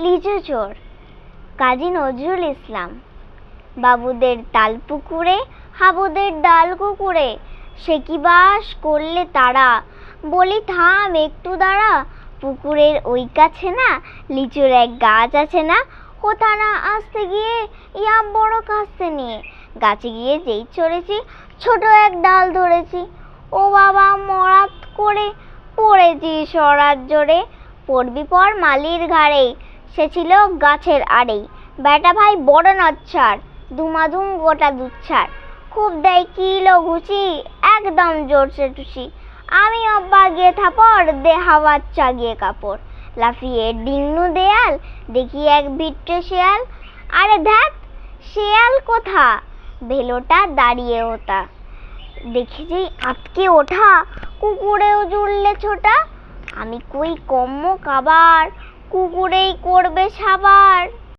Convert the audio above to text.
লিচু চোর। কাজী নজরুল ইসলাম। বাবুদের তাল পুকুরে, হাবুদের ডাল কুকুরে, সে কি বাস করলে তারা, বলি থাম একটু দাঁড়া। পুকুরের ওই কাছে না লিচুর এক গাছ আছে না, কোথা না আসতে গিয়ে ইয়া বড় কাস্তে নিয়ে গাছে গিয়ে যেই চড়েছি, ছোট এক ডাল ধরেছি। ও বাবা মরাত করে পড়েছি সরাত জোরে, পড়বি পর মালির ঘাড়ে, সে ছিল গাছের আড়েই। বেটা ভাই বড় নচ্ছার, ধুমাধুম গোটা দুচ্ছার, খুব দেয় কিলো ঘুষি, একদম জোরসে টুসি। আমি অব্বা গিয়ে থাপড়, দে হাওয়ার চাগিয়ে কাপড়। লাফিয়ে ডিঙ্গু দেয়াল, দেখি এক ভিট্টে শেয়াল। আরে ধ্যাত, শেয়াল কোথা, ভেলোটা দাঁড়িয়ে ওটা। দেখি যেই আটকে ওঠা, কুকুরেও জুড়লে ছোটা। আমি কই কম্ম কাবার, কুকুরেই করবে সাবার।